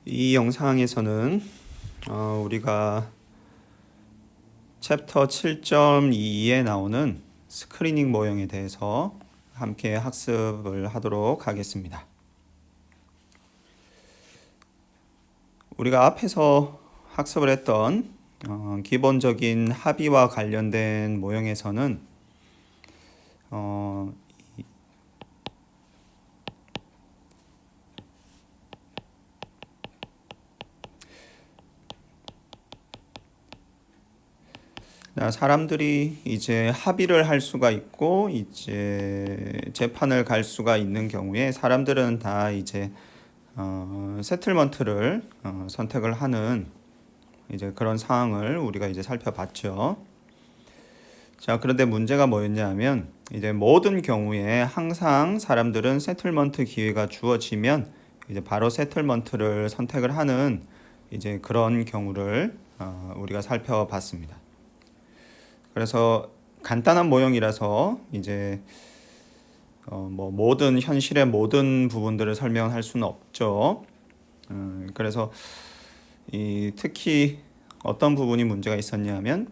이 영상에서는 우리가 챕터 7.2에 나오는 스크리닝 모형에 대해서 함께 학습을 하도록 하겠습니다. 우리가 앞에서 학습을 했던 기본적인 합의와 관련된 모형에서는 사람들이 이제 합의를 할 수가 있고 이제 재판을 갈 수가 있는 경우에 사람들은 다 이제 세틀먼트를 선택을 하는 이제 그런 상황을 우리가 이제 살펴봤죠. 자, 그런데 문제가 뭐였냐면 이제 모든 경우에 항상 사람들은 세틀먼트 기회가 주어지면 이제 바로 세틀먼트를 선택을 하는 이제 그런 경우를 우리가 살펴봤습니다. 그래서 간단한 모형이라서 이제 모든 현실의 모든 부분들을 설명할 수는 없죠. 그래서 특히 어떤 부분이 문제가 있었냐면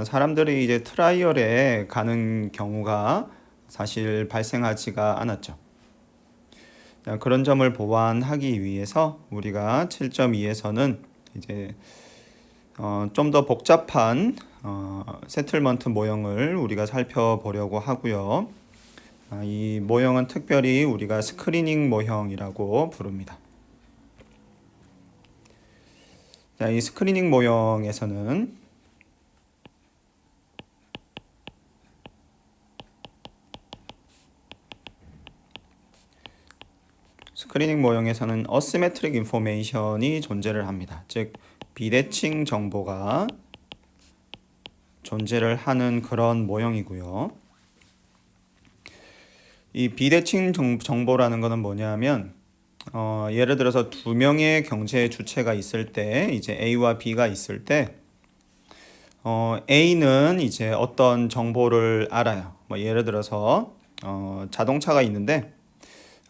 사람들이 이제 트라이얼에 가는 경우가 사실 발생하지가 않았죠. 그런 점을 보완하기 위해서 우리가 7.2에서는 이제 좀 더 복잡한 세틀먼트 모형을 우리가 살펴보려고 하고요. 이 모형은 특별히 우리가 스크리닝 모형이라고 부릅니다. 자, 이 스크리닝 모형에서는 어시메트릭 인포메이션이 존재를 합니다. 즉 비대칭 정보가 존재를 하는 그런 모형이고요. 이 비대칭 정보라는 것은 뭐냐면 예를 들어서 두 명의 경제 주체가 있을 때 이제 A와 B가 있을 때 A는 이제 어떤 정보를 알아요. 예를 들어서 자동차가 있는데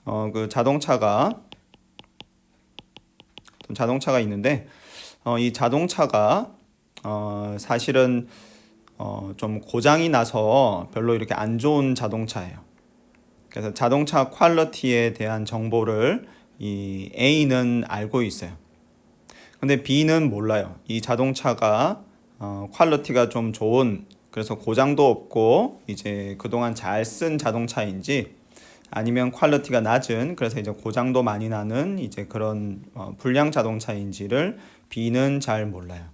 그 자동차가 있는데 이 자동차가 사실은 좀 고장이 나서 별로 이렇게 안 좋은 자동차예요. 그래서 자동차 퀄리티에 대한 정보를 이 A는 알고 있어요. 근데 B는 몰라요. 이 자동차가 퀄리티가 좀 좋은, 그래서 고장도 없고 이제 그동안 잘 쓴 자동차인지 아니면 퀄리티가 낮은, 그래서 이제 고장도 많이 나는 이제 그런 불량 자동차인지를 B는 잘 몰라요.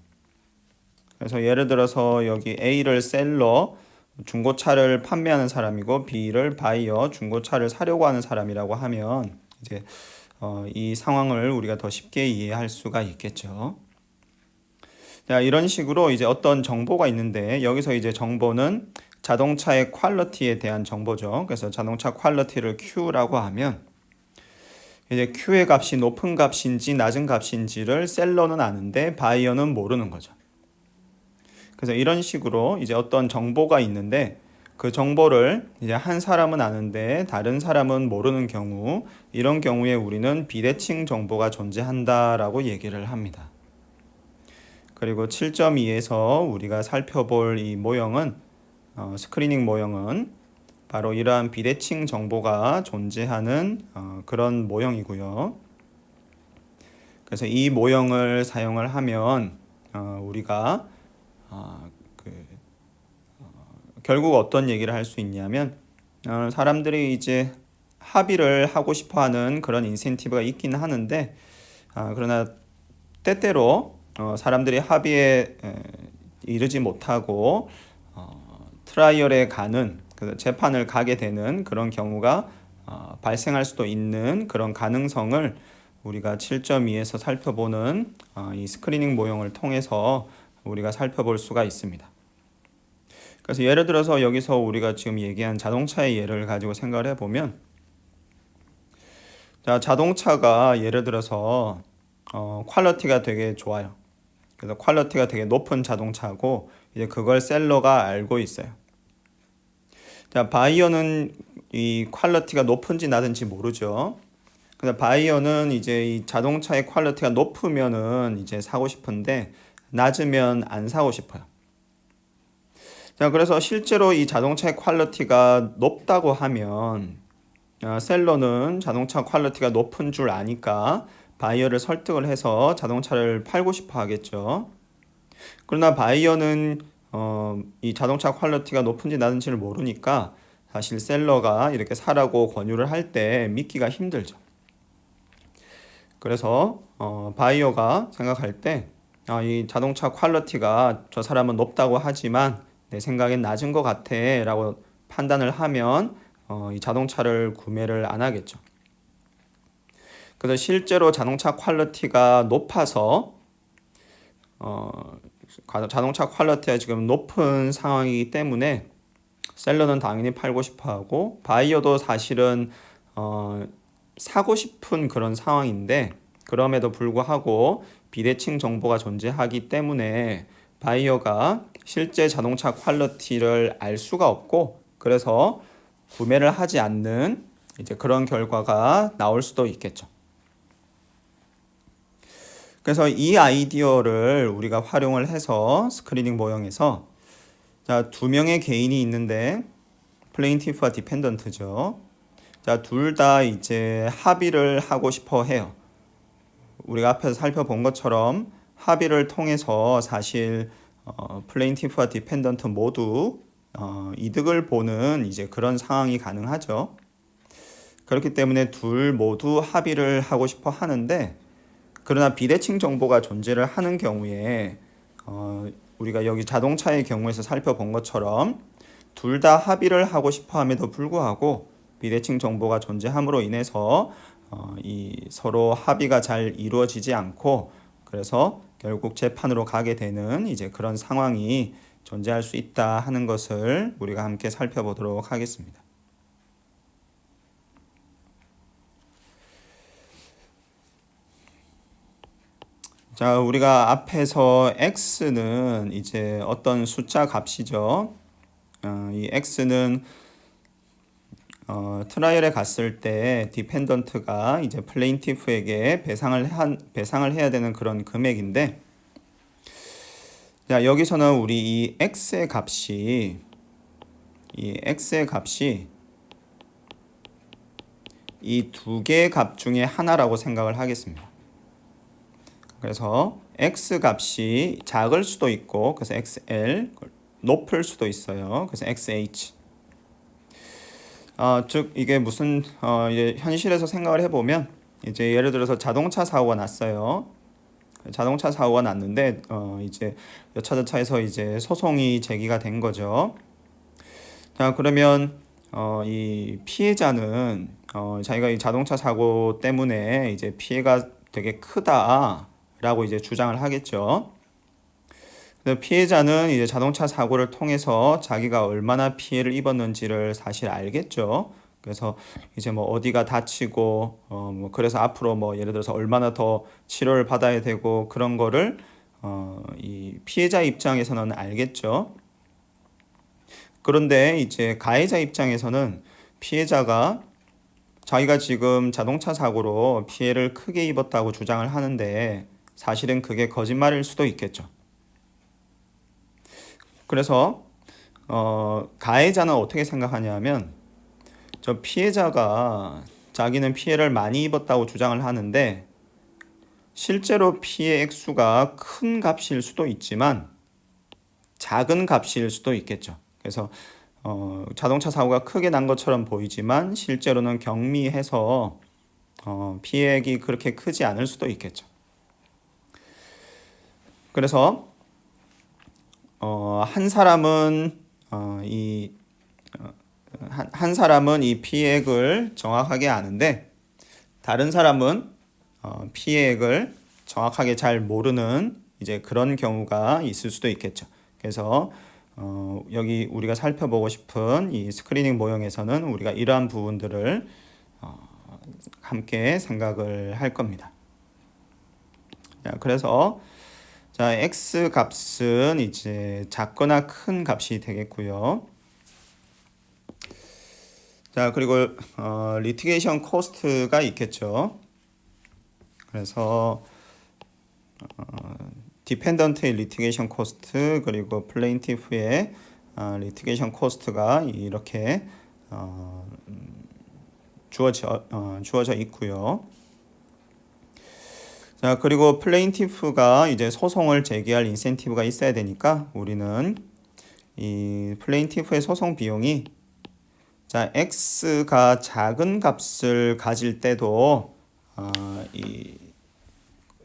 그래서 예를 들어서 여기 A를 셀러, 중고차를 판매하는 사람이고 B를 바이어, 중고차를 사려고 하는 사람이라고 하면 이제 이 상황을 우리가 더 쉽게 이해할 수가 있겠죠. 자, 이런 식으로 이제 어떤 정보가 있는데 여기서 이제 정보는 자동차의 퀄리티에 대한 정보죠. 그래서 자동차 퀄리티를 Q라고 하면 이제 Q의 값이 높은 값인지 낮은 값인지를 셀러는 아는데 바이어는 모르는 거죠. 그래서 이런 식으로 이제 어떤 정보가 있는데 그 정보를 이제 한 사람은 아는데 다른 사람은 모르는 경우, 이런 경우에 우리는 비대칭 정보가 존재한다라고 얘기를 합니다. 그리고 7.2에서 우리가 살펴볼 이 모형은 스크리닝 모형은 바로 이러한 비대칭 정보가 존재하는 그런 모형이고요. 그래서 이 모형을 사용을 하면 우리가 결국 어떤 얘기를 할 수 있냐면 사람들이 이제 합의를 하고 싶어하는 그런 인센티브가 있긴 하는데 그러나 때때로 사람들이 합의에 이르지 못하고 트라이얼에 가는, 그래서 재판을 가게 되는 그런 경우가 발생할 수도 있는 그런 가능성을 우리가 7.2에서 살펴보는 이 스크리닝 모형을 통해서 우리가 살펴볼 수가 있습니다. 그래서 예를 들어서 여기서 우리가 지금 얘기한 자동차의 예를 가지고 생각을 해보면, 자동차가 예를 들어서 퀄리티가 되게 좋아요. 그래서 퀄리티가 되게 높은 자동차고 이제 그걸 셀러가 알고 있어요. 자, 바이어는 이 퀄리티가 높은지 낮은지 모르죠. 그래서 바이어는 이제 이 자동차의 퀄리티가 높으면은 이제 사고 싶은데 낮으면 안 사고 싶어요. 자, 그래서 실제로 이 자동차의 퀄리티가 높다고 하면 셀러는 자동차 퀄리티가 높은 줄 아니까 바이어를 설득을 해서 자동차를 팔고 싶어 하겠죠. 그러나 바이어는 이 자동차 퀄리티가 높은지 낮은지를 모르니까 사실 셀러가 이렇게 사라고 권유를 할 때 믿기가 힘들죠. 그래서 바이어가 생각할 때 이 자동차 퀄리티가 저 사람은 높다고 하지만 내 생각엔 낮은 것 같아 라고 판단을 하면 이 자동차를 구매를 안 하겠죠. 그래서 실제로 자동차 퀄리티가 높아서 자동차 퀄리티가 지금 높은 상황이기 때문에 셀러는 당연히 팔고 싶어 하고 바이어도 사실은 사고 싶은 그런 상황인데 그럼에도 불구하고 비대칭 정보가 존재하기 때문에 바이어가 실제 자동차 퀄리티를 알 수가 없고 그래서 구매를 하지 않는 이제 그런 결과가 나올 수도 있겠죠. 그래서 이 아이디어를 우리가 활용을 해서 스크리닝 모형에서 자, 두 명의 개인이 있는데 플레인티프와 디펜던트죠. 자, 둘 다 이제 합의를 하고 싶어 해요. 우리가 앞에서 살펴본 것처럼 합의를 통해서 사실 플레인티프와 디펜던트 모두 이득을 보는 이제 그런 상황이 가능하죠. 그렇기 때문에 둘 모두 합의를 하고 싶어 하는데 그러나 비대칭 정보가 존재를 하는 경우에 우리가 여기 자동차의 경우에서 살펴본 것처럼 둘 다 합의를 하고 싶어 함에도 불구하고 비대칭 정보가 존재함으로 인해서 이 서로 합의가 잘 이루어지지 않고 그래서 결국 재판으로 가게 되는 이제 그런 상황이 존재할 수 있다 하는 것을 우리가 함께 살펴보도록 하겠습니다. 자, 우리가 앞에서 x는 이제 어떤 숫자 값이죠. 이 x는 트라이얼에 갔을 때 디펜던트가 이제 플레인티프에게 배상을 해야 되는 그런 금액인데, 자, 여기서는 우리 이 x의 값이 이 두 개의 값 중에 하나라고 생각을 하겠습니다. 그래서 x 값이 작을 수도 있고 그래서 xl 높을 수도 있어요. 그래서 xh. 즉 이게 무슨 이제 현실에서 생각을 해보면 이제 예를 들어서 자동차 사고가 났어요. 자동차 사고가 났는데 이제 여차저차해서 이제 소송이 제기가 된 거죠. 자, 그러면 이 피해자는 자기가 이 자동차 사고 때문에 이제 피해가 되게 크다라고 이제 주장을 하겠죠. 피해자는 이제 자동차 사고를 통해서 자기가 얼마나 피해를 입었는지를 사실 알겠죠. 그래서 이제 뭐 어디가 다치고 뭐 그래서 앞으로 뭐 예를 들어서 얼마나 더 치료를 받아야 되고 그런 거를 이 피해자 입장에서는 알겠죠. 그런데 이제 가해자 입장에서는 피해자가 자기가 지금 자동차 사고로 피해를 크게 입었다고 주장을 하는데 사실은 그게 거짓말일 수도 있겠죠. 그래서 가해자는 어떻게 생각하냐면 저 피해자가 자기는 피해를 많이 입었다고 주장을 하는데 실제로 피해 액수가 큰 값일 수도 있지만 작은 값일 수도 있겠죠. 그래서 자동차 사고가 크게 난 것처럼 보이지만 실제로는 경미해서 피해액이 그렇게 크지 않을 수도 있겠죠. 그래서 한 사람은 한 사람은 이 피해액을 정확하게 아는데 다른 사람은 피해액을 정확하게 잘 모르는 이제 그런 경우가 있을 수도 있겠죠. 그래서 여기 우리가 살펴보고 싶은 이 스크리닝 모형에서는 우리가 이러한 부분들을 함께 생각을 할 겁니다. 자, 그래서 자, x 값은 이제 작거나 큰 값이 되겠고요. 자, 그리고 리티게이션 코스트가 있겠죠. 그래서 디펜던트의 리티게이션 코스트 그리고 플레인티프의 리티게이션 코스트가 이렇게 주어져 있고요. 자, 그리고 플레인티프가 이제 소송을 제기할 인센티브가 있어야 되니까 우리는 이 플레인티프의 소송 비용이 자, x가 작은 값을 가질 때도 이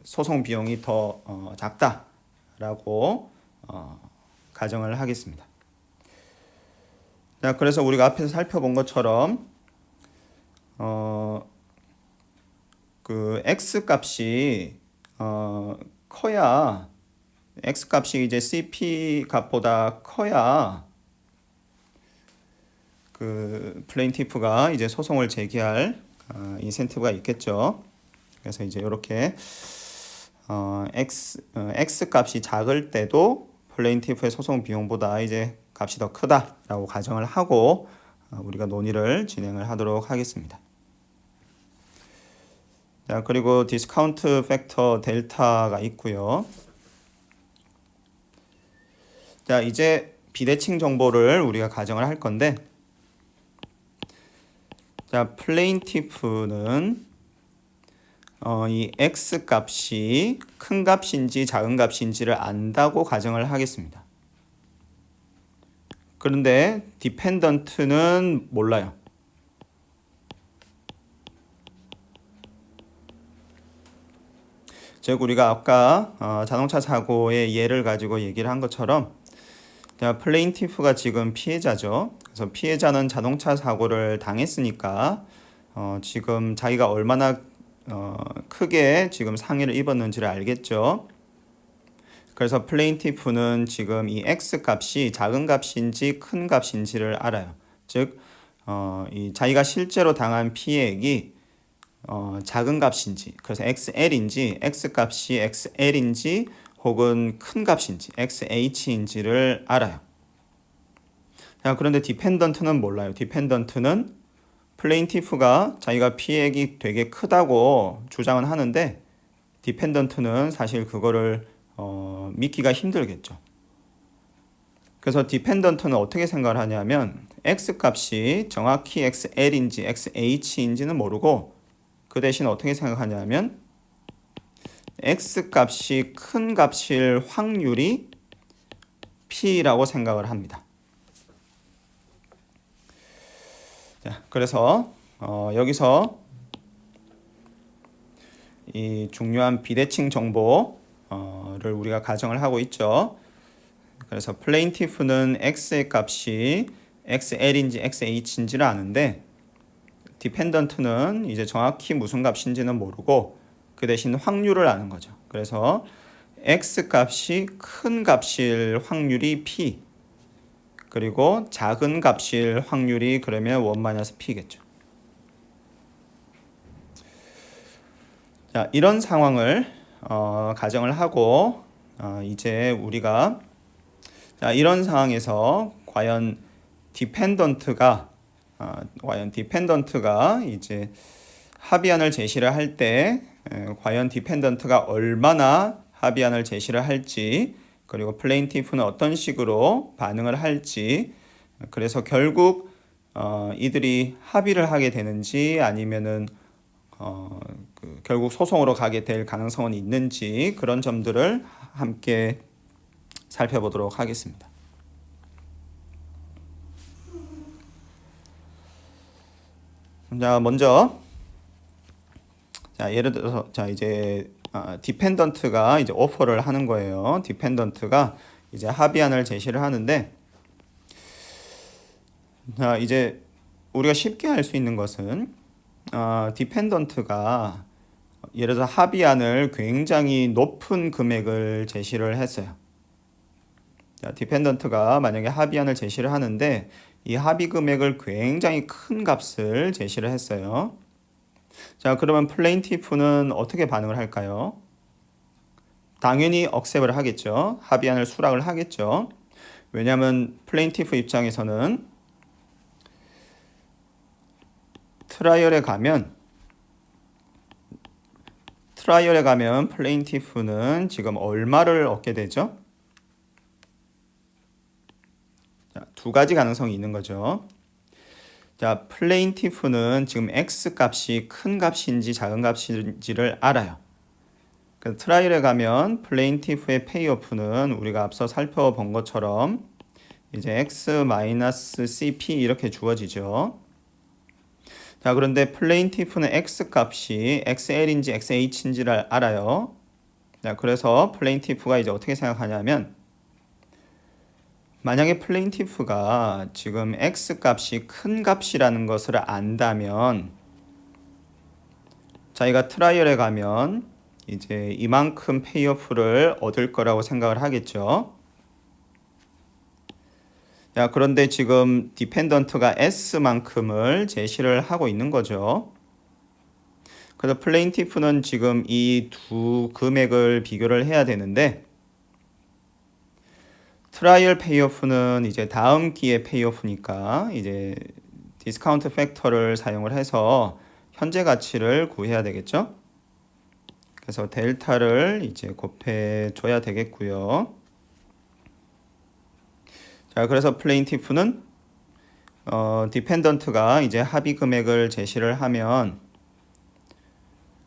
소송 비용이 더 작다라고 가정을 하겠습니다. 자, 그래서 우리가 앞에서 살펴본 것처럼 그 x 값이 커야 x 값이 이제 CP 값보다 커야 그 플레인티프가 이제 소송을 제기할 인센티브가 있겠죠. 그래서 이제 이렇게 x 값이 작을 때도 플레인티프의 소송 비용보다 이제 값이 더 크다라고 가정을 하고 우리가 논의를 진행을 하도록 하겠습니다. 자, 그리고 디스카운트 팩터 델타가 있고요. 자, 이제 비대칭 정보를 우리가 가정을 할 건데, 자, 플레인티프는 이 x 값이 큰 값인지 작은 값인지를 안다고 가정을 하겠습니다. 그런데 디펜던트는 몰라요. 즉 우리가 아까 자동차 사고의 예를 가지고 얘기를 한 것처럼 플레인티프가 지금 피해자죠. 그래서 피해자는 자동차 사고를 당했으니까 지금 자기가 얼마나 크게 지금 상해를 입었는지를 알겠죠. 그래서 플레인티프는 지금 이 x 값이 작은 값인지 큰 값인지를 알아요. 즉 이 자기가 실제로 당한 피해액이 작은 값인지, 그래서 XL인지, x 값이 XL인지 혹은 큰 값인지, XH인지를 알아요. 자, 그런데 디펜던트는 몰라요. 디펜던트는 플레인티프가 자기가 피해액이 되게 크다고 주장은 하는데 디펜던트는 사실 그거를 믿기가 힘들겠죠. 그래서 디펜던트는 어떻게 생각을 하냐면 x 값이 정확히 XL인지 XH인지는 모르고 그 대신 어떻게 생각하냐면 x 값이 큰 값일 확률이 p라고 생각을 합니다. 자, 그래서 여기서 이 중요한 비대칭 정보를 우리가 가정을 하고 있죠. 그래서 플레인티프는 x의 값이 XL인지 XH인지를 아는데 디펜던트는 이제 정확히 무슨 값인지는 모르고 그 대신 확률을 아는 거죠. 그래서 x 값이 큰 값일 확률이 p 그리고 작은 값일 확률이 그러면 1-p겠죠. 자, 이런 상황을 가정을 하고 이제 우리가 자, 이런 상황에서 과연 디펜던트가 이제 합의안을 제시를 할 때 과연 디펜던트가 얼마나 합의안을 제시를 할지 그리고 플레인티프는 어떤 식으로 반응을 할지 그래서 결국 이들이 합의를 하게 되는지 아니면은 결국 소송으로 가게 될 가능성은 있는지 그런 점들을 함께 살펴보도록 하겠습니다. 자, 먼저 예를 들어서 이제 디펜던트가 이제 오퍼를 하는 거예요. 디펜던트가 이제 합의안을 제시를 하는데 자, 이제 우리가 쉽게 알 수 있는 것은 디펜던트가 예를 들어 합의안을 굉장히 높은 금액을 제시를 했어요. 자, 디펜던트가 만약에 합의안을 제시를 하는데 이 합의 금액을 굉장히 큰 값을 제시를 했어요. 자, 그러면 플레인티프는 어떻게 반응을 할까요? 당연히 억셉을 하겠죠. 합의안을 수락을 하겠죠. 왜냐하면 플레인티프 입장에서는 트라이얼에 가면 플레인티프는 지금 얼마를 얻게 되죠? 자, 두 가지 가능성이 있는 거죠. 자, 플레인티프는 지금 x 값이 큰 값인지 작은 값인지를 알아요. 그래서 트라이얼에 가면 플레인티프의 페이오프는 우리가 앞서 살펴본 것처럼 이제 x-cp 이렇게 주어지죠. 자, 그런데 플레인티프는 x 값이 xl인지 xh인지를 알아요. 자, 그래서 플레인티프가 이제 어떻게 생각하냐면 만약에 플레인티프가 지금 x 값이 큰 값이라는 것을 안다면 자기가 트라이얼에 가면 이제 이만큼 페이오프를 얻을 거라고 생각을 하겠죠. 자, 그런데 지금 디펜던트가 S만큼을 제시를 하고 있는 거죠. 그래서 플레인티프는 지금 이 두 금액을 비교를 해야 되는데 트라이얼 페이오프는 이제 다음 기회 페이오프니까 이제 디스카운트 팩터를 사용을 해서 현재 가치를 구해야 되겠죠. 그래서 델타를 이제 곱해 줘야 되겠고요. 자, 그래서 플레인티프는 디펜던트가 이제 합의 금액을 제시를 하면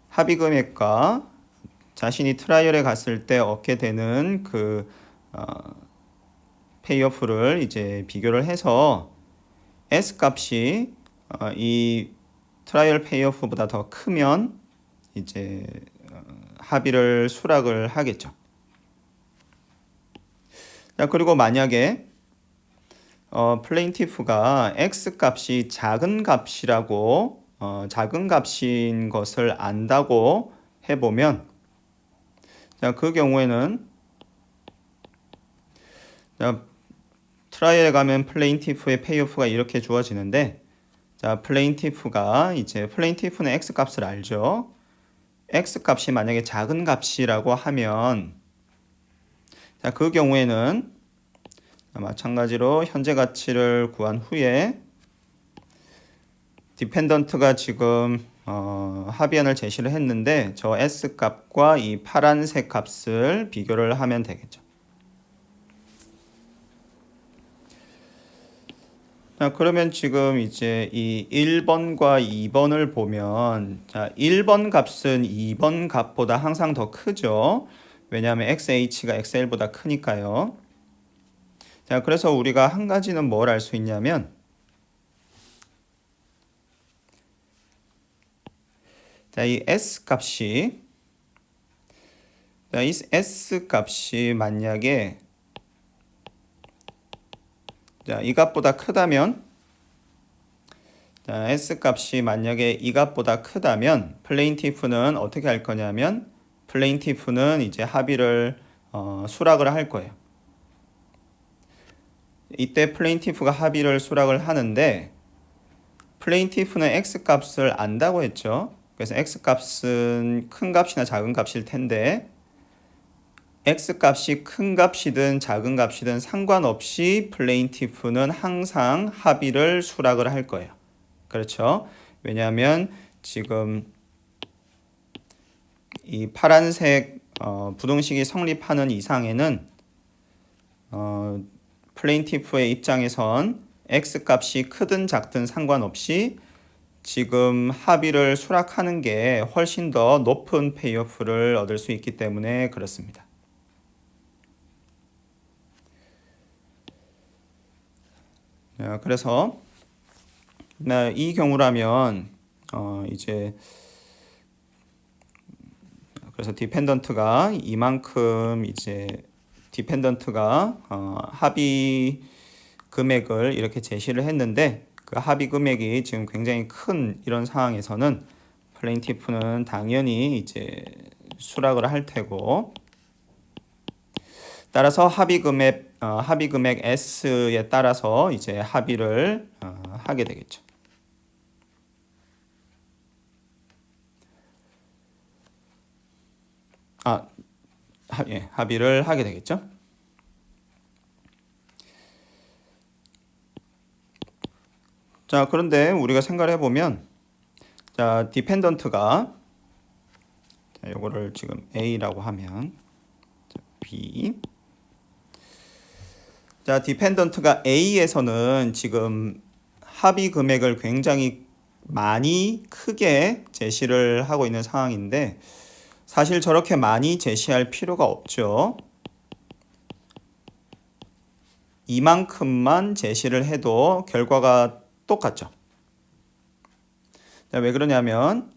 합의 금액과 자신이 트라이얼에 갔을 때 얻게 되는 그 페이오프를 이제 비교를 해서 S 값이 이 트라이얼 페이오프보다 더 크면 이제 합의를 수락을 하겠죠. 자, 그리고 만약에 플레인티프가 X 값이 작은 값이라고 작은 값인 것을 안다고 해보면 자, 그 경우에는 자, 트라이얼에 가면 플레인티프의 페이오프가 이렇게 주어지는데 자, 플레인티프는 X 값을 알죠. X 값이 만약에 작은 값이라고 하면 자, 그 경우에는 마찬가지로 현재 가치를 구한 후에 디펜던트가 지금 합의안을 제시를 했는데 저 S 값과 이 파란색 값을 비교를 하면 되겠죠. 자, 그러면 지금 이제 이 1번과 2번을 보면 자, 1번 값은 2번 값보다 항상 더 크죠. 왜냐하면 XH가 XL보다 크니까요. 자, 그래서 우리가 한 가지는 뭘 알 수 있냐면 자, 이 S 값이 만약에 자, 이 값보다 크다면 자, S 값이 만약에 이 값보다 크다면 플레인티프는 어떻게 할 거냐면 플레인티프는 이제 합의를 수락을 할 거예요. 이때 플레인티프가 합의를 수락을 하는데 플레인티프는 X 값을 안다고 했죠. 그래서 X 값은 큰 값이나 작은 값일 텐데 X 값이 큰 값이든 작은 값이든 상관없이 플레인티프는 항상 합의를 수락을 할 거예요. 그렇죠? 왜냐하면 지금 이 파란색 부등식이 성립하는 이상에는 플레인티프의 입장에선 X 값이 크든 작든 상관없이 지금 합의를 수락하는 게 훨씬 더 높은 페이오프를 얻을 수 있기 때문에 그렇습니다. 그래서 이 경우라면 이제 그래서 디펜던트가 이만큼 이제 합의 금액을 이렇게 제시를 했는데 그 합의 금액이 지금 굉장히 큰 이런 상황에서는 플레인티프는 당연히 이제 수락을 할 테고 따라서 합의 금액 S에 따라서 이제 합의를 하게 되겠죠. 합의를 하게 되겠죠. 자, 그런데 우리가 생각을 해보면 자, 디펜던트가 요거를 지금 A라고 하면 B. 자, 디펜던트가 A에서는 지금 합의 금액을 굉장히 많이 크게 제시를 하고 있는 상황인데 사실 저렇게 많이 제시할 필요가 없죠. 이만큼만 제시를 해도 결과가 똑같죠. 자, 왜 그러냐면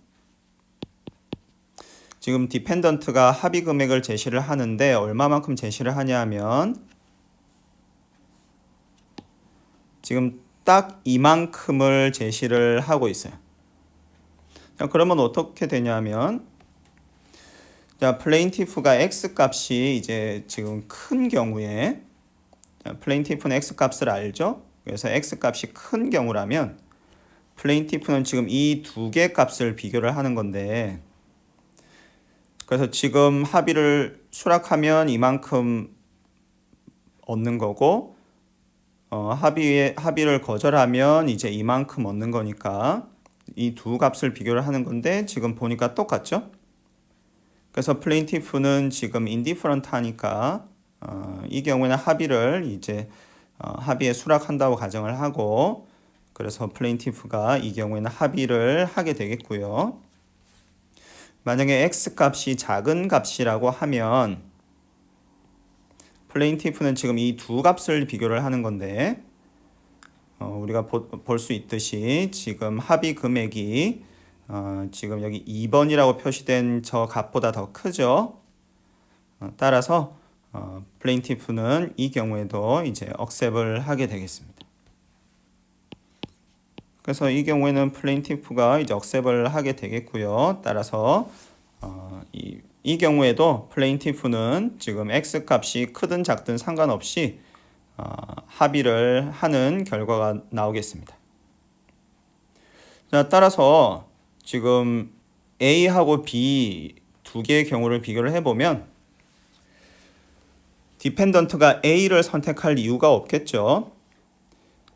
지금 디펜던트가 합의 금액을 제시를 하는데 얼마만큼 제시를 하냐면 지금 딱 이만큼을 제시를 하고 있어요. 자, 그러면 어떻게 되냐면 자, 플레인티프가 x 값이 이제 지금 큰 경우에 플레인티프는 x 값을 알죠? 그래서 x 값이 큰 경우라면 플레인티프는 지금 이 두 개 값을 비교를 하는 건데 그래서 지금 합의를 수락하면 이만큼 얻는 거고 합의를 거절하면 이제 이만큼 얻는 거니까 이 두 값을 비교를 하는 건데 지금 보니까 똑같죠? 그래서 플레인티프는 지금 인디퍼런트 하니까 이 경우에는 합의를 이제 합의에 수락한다고 가정을 하고 그래서 플레인티프가 이 경우에는 합의를 하게 되겠고요. 만약에 x 값이 작은 값이라고 하면 플레인티프는 지금 이 두 값을 비교를 하는 건데 우리가 볼 수 있듯이 지금 합의 금액이 지금 여기 2번이라고 표시된 저 값보다 더 크죠. 따라서 플레인티프는 이 경우에도 이제 억셉을 하게 되겠습니다. 그래서 이 경우에는 플레인티프가 이제 억셉을 하게 되겠고요. 따라서 이 경우에도 플레인티프는 지금 x 값이 크든 작든 상관없이 합의를 하는 결과가 나오겠습니다. 자, 따라서 지금 A하고 B 두 개의 경우를 비교를 해보면 디펜던트가 A를 선택할 이유가 없겠죠.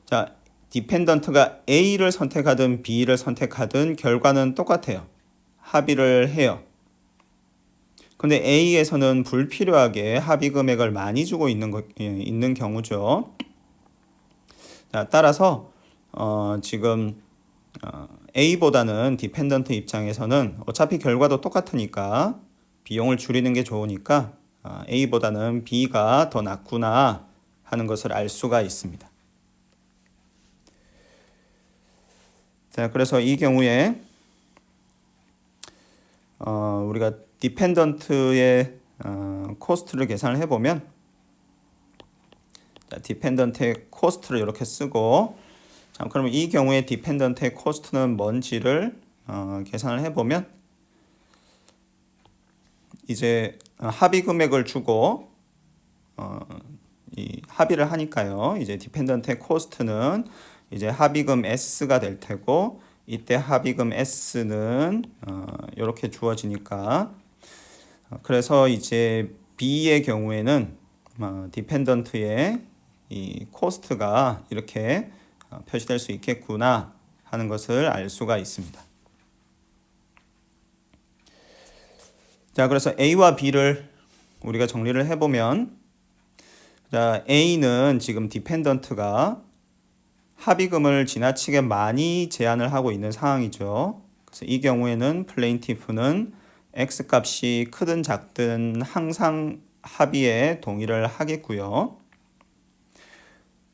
자, 디펜던트가 A를 선택하든 B를 선택하든 결과는 똑같아요. 합의를 해요. 근데 A에서는 불필요하게 합의 금액을 많이 주고 있는 경우죠. 자, 따라서 지금 A보다는 디펜던트 입장에서는 어차피 결과도 똑같으니까 비용을 줄이는 게 좋으니까 A보다는 B가 더 낫구나 하는 것을 알 수가 있습니다. 자, 그래서 이 경우에 우리가 디펜던트의 코스트를 계산을 해보면 디펜던트의 코스트를 이렇게 쓰고 자, 그러면 이 경우에 디펜던트의 코스트는 뭔지를 계산을 해보면 이제 합의 금액을 주고 이 합의를 하니까요. 이제 디펜던트의 코스트는 이제 합의금 S가 될 테고 이때 합의금 S는 이렇게 주어지니까 그래서 이제 B의 경우에는 디펜던트의 이 코스트가 이렇게 표시될 수 있겠구나 하는 것을 알 수가 있습니다. 자, 그래서 A와 B를 우리가 정리를 해보면 자, A는 지금 디펜던트가 합의금을 지나치게 많이 제한을 하고 있는 상황이죠. 그래서 이 경우에는 플레인티프는 X 값이 크든 작든 항상 합의에 동의를 하겠고요.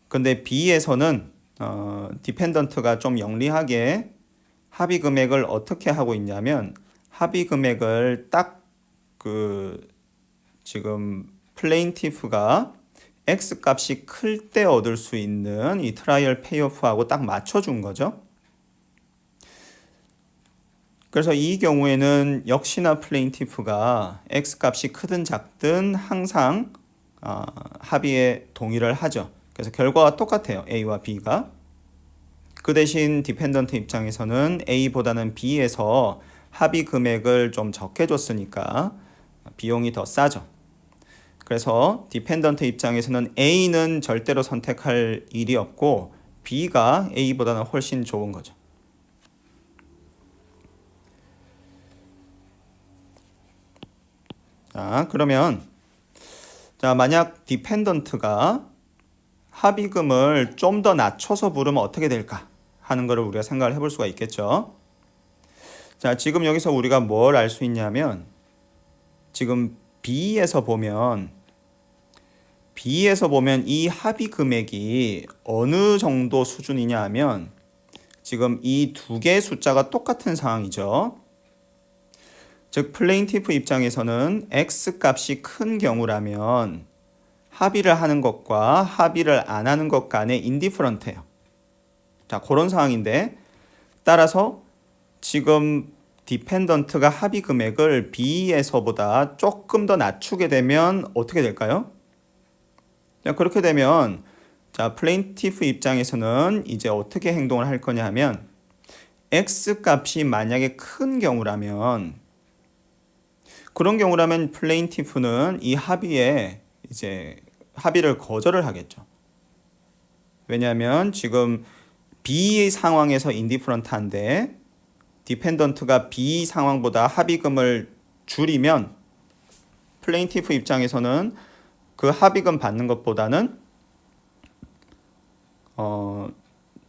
근데 B에서는 디펜던트가 좀 영리하게 합의 금액을 어떻게 하고 있냐면 합의 금액을 딱 지금 플레인티프가 X 값이 클 때 얻을 수 있는 이 트라이얼 페이오프하고 딱 맞춰준 거죠. 그래서 이 경우에는 역시나 플레인티프가 X 값이 크든 작든 항상 합의에 동의를 하죠. 그래서 결과가 똑같아요. A와 B가. 그 대신 디펜던트 입장에서는 A보다는 B에서 합의 금액을 좀 적게 줬으니까 비용이 더 싸죠. 그래서 디펜던트 입장에서는 A는 절대로 선택할 일이 없고 B가 A보다는 훨씬 좋은 거죠. 자, 그러면 자, 만약 디펜던트가 합의금을 좀 더 낮춰서 부르면 어떻게 될까 하는 거를 우리가 생각을 해볼 수가 있겠죠. 자, 지금 여기서 우리가 뭘 알 수 있냐면 지금 B에서 보면 이 합의 금액이 어느 정도 수준이냐 하면 지금 이 두 개의 숫자가 똑같은 상황이죠. 즉 플레인티프 입장에서는 X 값이 큰 경우라면 합의를 하는 것과 합의를 안 하는 것 간의 인디퍼런트예요. 자, 그런 상황인데 따라서 지금 디펜던트가 합의 금액을 B에서보다 조금 더 낮추게 되면 어떻게 될까요? 자, 그렇게 되면 자, 플레인티프 입장에서는 이제 어떻게 행동을 할 거냐 하면 X 값이 만약에 큰 경우라면 그런 경우라면 플레인티프는 이 합의에 이제 합의를 거절을 하겠죠. 왜냐하면 지금 B 상황에서 인디퍼런트한데 디펜던트가 B 상황보다 합의금을 줄이면 플레인티프 입장에서는 그 합의금 받는 것보다는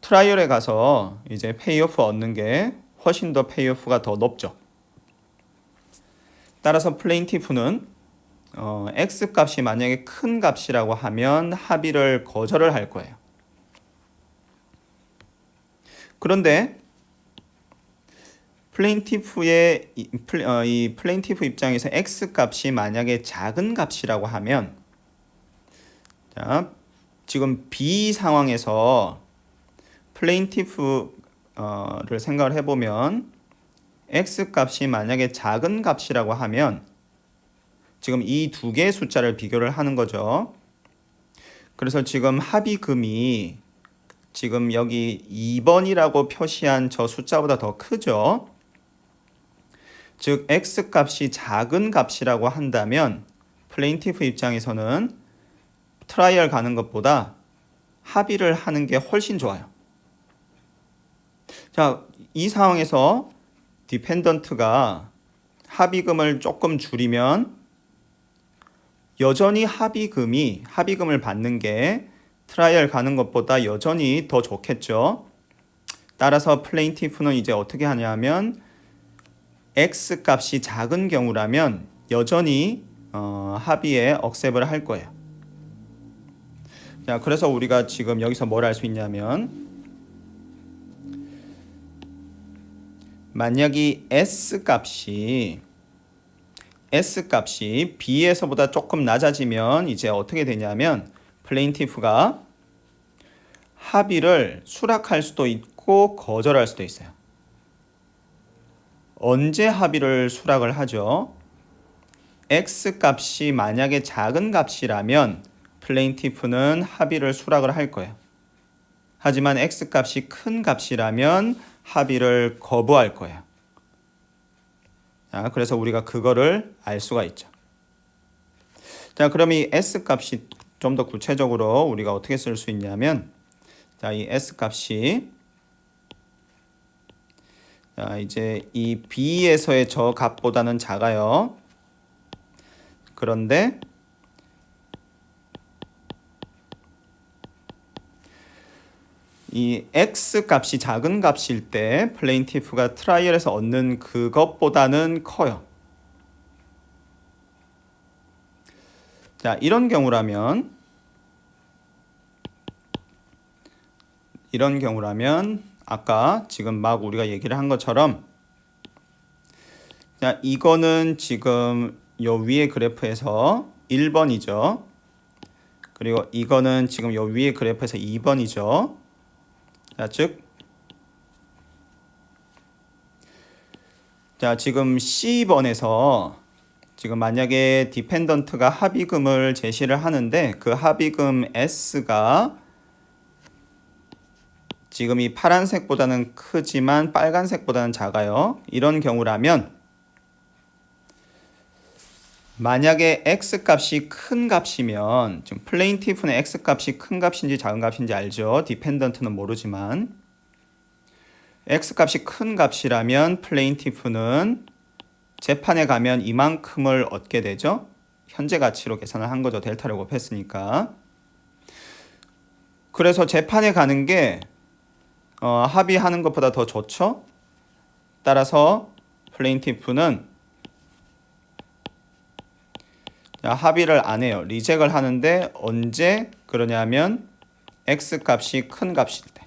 트라이얼에 가서 이제 페이오프 얻는 게 훨씬 더 페이오프가 더 높죠. 따라서 플레인티프는 X 값이 만약에 큰 값이라고 하면 합의를 거절을 할 거예요. 그런데 플레인티프의 이 플레인티프 입장에서 X 값이 만약에 작은 값이라고 하면 자, 지금 B 상황에서 플레인티프를 생각을 해보면 X 값이 만약에 작은 값이라고 하면 지금 이 두 개의 숫자를 비교를 하는 거죠. 그래서 지금 합의금이 지금 여기 2번이라고 표시한 저 숫자보다 더 크죠. 즉 X 값이 작은 값이라고 한다면 플레인티프 입장에서는 트라이얼 가는 것보다 합의를 하는 게 훨씬 좋아요. 자, 이 상황에서 디펜던트가 합의금을 조금 줄이면 여전히 합의금을 받는 게 트라이얼 가는 것보다 여전히 더 좋겠죠. 따라서 플레인티프는 이제 어떻게 하냐면 X 값이 작은 경우라면 여전히 합의에 억셉을 할 거예요. 자, 그래서 우리가 지금 여기서 뭘 알 수 있냐면 만약 이 S 값이 B에서보다 조금 낮아지면 이제 어떻게 되냐면 플레인티프가 합의를 수락할 수도 있고 거절할 수도 있어요. 언제 합의를 수락을 하죠? X 값이 만약에 작은 값이라면 플레인티프는 합의를 수락을 할 거예요. 하지만 X 값이 큰 값이라면 합의를 거부할 거예요. 자, 그래서 우리가 그거를 알 수가 있죠. 자, 그럼 이 S 값이 좀 더 구체적으로 우리가 어떻게 쓸 수 있냐면 자, 이 S 값이 자, 이제 이 B에서의 저 값보다는 작아요. 그런데 이 X 값이 작은 값일 때 플레인티프가 트라이얼에서 얻는 그것보다는 커요. 자, 이런 경우라면 아까 지금 막 우리가 얘기를 한 것처럼 자, 이거는 지금 요 위에 그래프에서 1번이죠. 그리고 이거는 지금 요 위에 그래프에서 2번이죠. 자, 자, 지금 C번에서 지금 만약에 디펜던트가 합의금을 제시를 하는데 그 합의금 S가 지금 이 파란색보다는 크지만 빨간색보다는 작아요. 이런 경우라면 만약에 X 값이 큰 값이면 지금 플레인티프는 X 값이 큰 값인지 작은 값인지 알죠. 디펜던트는 모르지만 X 값이 큰 값이라면 플레인티프는 재판에 가면 이만큼을 얻게 되죠. 현재 가치로 계산을 한 거죠. 델타를 곱했으니까. 그래서 재판에 가는 게 합의하는 것보다 더 좋죠. 따라서 플레인티프는 합의를 안 해요. 리젝을 하는데 언제 그러냐면 x 값이 큰 값일 때.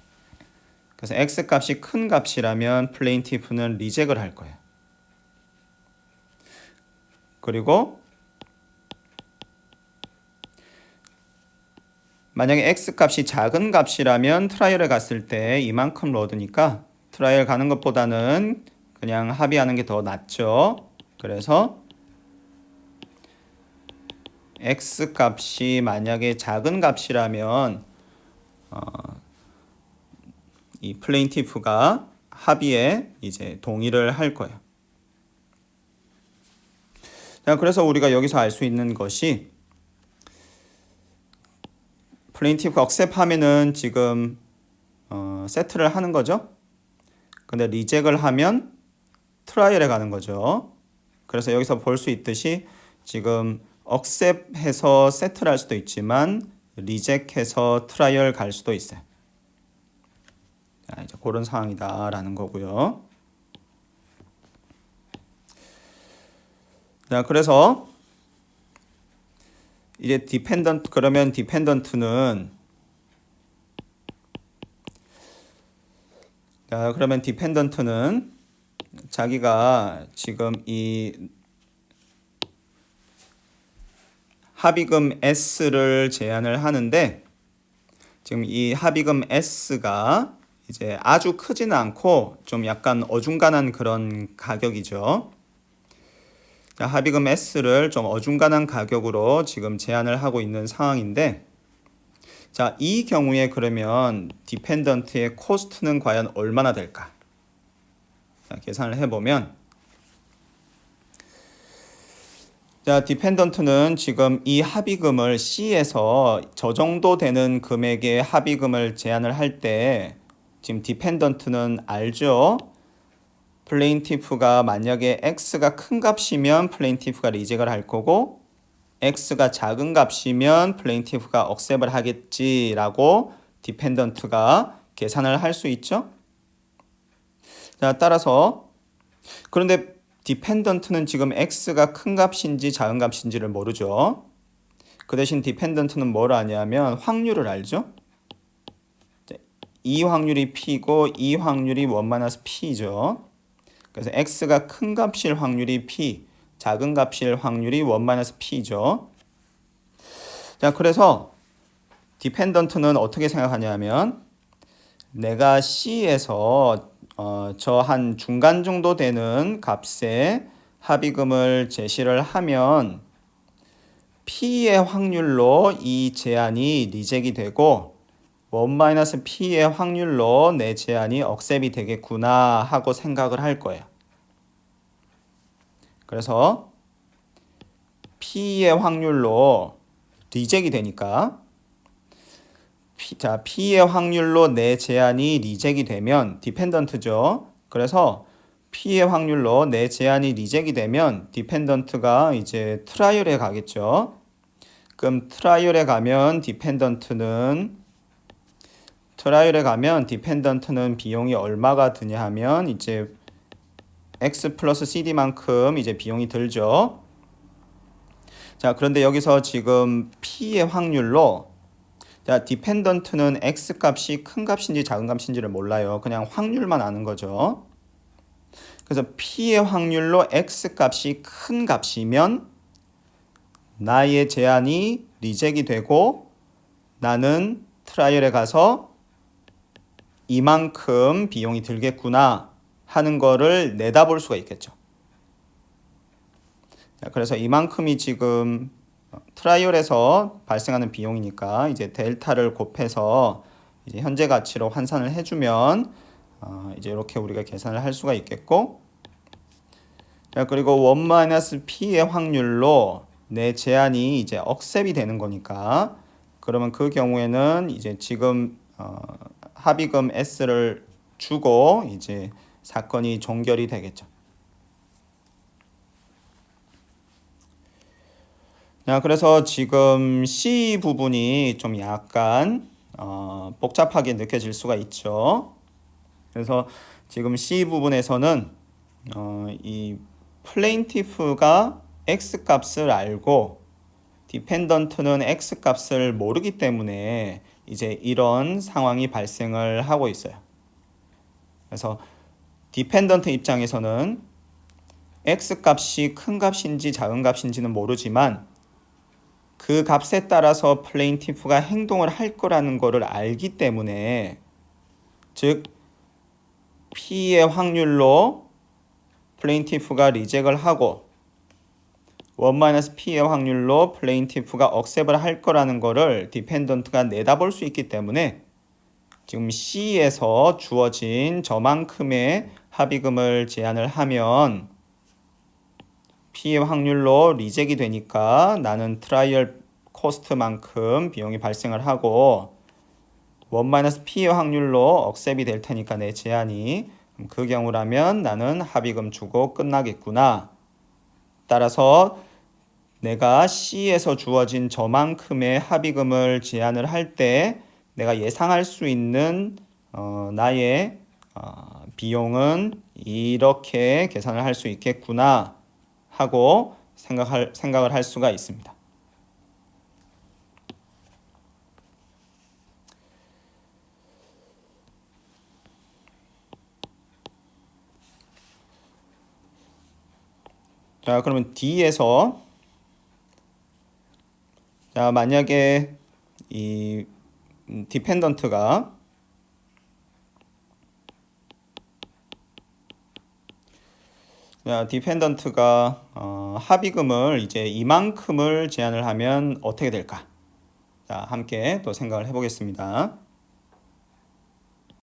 그래서 x 값이 큰 값이라면 플레인티프는 리젝을 할 거예요. 그리고 만약에 x 값이 작은 값이라면 트라이얼에 갔을 때 이만큼 얻으니까 트라이얼 가는 것보다는 그냥 합의하는 게 더 낫죠. 그래서 x 값이 만약에 작은 값이라면 이 플레인티프가 합의에 이제 동의를 할 거예요. 자, 그래서 우리가 여기서 알 수 있는 것이 플레인티프가 억셉하면은 지금 세트를 하는 거죠. 근데 리젝을 하면 트라이얼에 가는 거죠. 그래서 여기서 볼 수 있듯이 지금 억셉해서 세트를 할 수도 있지만 리젝해서 트라이얼 갈 수도 있어요. 자, 이제 그런 상황이다라는 거고요. 자, 그래서 이제 디펜던트 그러면 디펜던트는 자기가 지금 이 합의금 S를 제한을 하는데 지금 이 합의금 S가 이제 아주 크지는 않고 좀 약간 어중간한 그런 가격이죠. 합의금 S를 좀 어중간한 가격으로 지금 제한을 하고 있는 상황인데 자, 이 경우에 그러면 디펜던트의 코스트는 과연 얼마나 될까? 자, 계산을 해보면 자, 디펜던트는 지금 이 합의금을 C에서 저 정도 되는 금액의 합의금을 제한을 할 때 지금 디펜던트는 알죠? 플레인티프가 만약에 X가 큰 값이면 플레인티프가 리젝을 할 거고 X가 작은 값이면 플레인티프가 억셉을 하겠지라고 디펜던트가 계산을 할 수 있죠. 자, 따라서 그런데 디펜던트는 지금 X가 큰 값인지 작은 값인지를 모르죠. 그 대신 디펜던트는 뭘 아냐면 확률을 알죠. 이 확률이 P고 이 확률이 1-P죠. 그래서 X가 큰 값일 확률이 P, 작은 값일 확률이 1-P죠. 자, 그래서 디펜던트는 어떻게 생각하냐면 내가 C에서 저 한 중간 정도 되는 값의 합의금을 제시를 하면 P의 확률로 이 제한이 리젝이 되고 1-P의 확률로 내 제한이 억셉이 되겠구나 하고 생각을 할 거예요. 그래서 P의 확률로 리젝이 되니까 P의 확률로 내 제한이 리젝이 되면 디펜던트죠. 그래서 P의 확률로 내 제한이 리젝이 되면 디펜던트가 이제 트라이얼에 가겠죠. 그럼 트라이얼에 가면 디펜던트는 비용이 얼마가 드냐 하면 이제 X 플러스 CD만큼 이제 비용이 들죠. 자, 그런데 여기서 지금 P의 확률로 자, 디펜던트는 X 값이 큰 값인지 작은 값인지를 몰라요. 그냥 확률만 아는 거죠. 그래서 P의 확률로 X 값이 큰 값이면 나의 제한이 리젝이 되고 나는 트라이얼에 가서 이만큼 비용이 들겠구나 하는 거를 내다볼 수가 있겠죠. 그래서 이만큼이 지금 트라이얼에서 발생하는 비용이니까 이제 델타를 곱해서 이제 현재 가치로 환산을 해주면 이제 이렇게 우리가 계산을 할 수가 있겠고, 자, 그리고 1-P의 확률로 내 제한이 이제 억셉이 되는 거니까 그러면 그 경우에는 이제 지금 합의금 S를 주고 이제 사건이 종결이 되겠죠. 자, 그래서 지금 C 부분이 좀 약간 복잡하게 느껴질 수가 있죠. 그래서 지금 C 부분에서는 이 플레인티프가 X 값을 알고 디펜던트는 X 값을 모르기 때문에 이제 이런 상황이 발생을 하고 있어요. 그래서 디펜던트 입장에서는 X 값이 큰 값인지 작은 값인지는 모르지만 그 값에 따라서 플레인티프가 행동을 할 거라는 것을 알기 때문에, 즉 P의 확률로 플레인티프가 리젝을 하고 1-P의 확률로 플레인티프가 억셉을 할 거라는 것을 디펜던트가 내다볼 수 있기 때문에 지금 C에서 주어진 저만큼의 합의금을 제안을 하면 P의 확률로 리젝이 되니까 나는 트라이얼 코스트만큼 비용이 발생을 하고 1-P의 확률로 억셉이 될 테니까 내 제안이, 그 경우라면 나는 합의금 주고 끝나겠구나. 따라서 내가 C에서 주어진 저만큼의 합의금을 제안을 할 때 내가 예상할 수 있는 나의 비용은 이렇게 계산을 할 수 있겠구나 하고 생각을 할 수가 있습니다. 자, 그러면 D에서 자, 만약에 이 디펜던트가 합의금을 이제 이만큼을 제안을 하면 어떻게 될까? 자, 함께 또 생각을 해보겠습니다.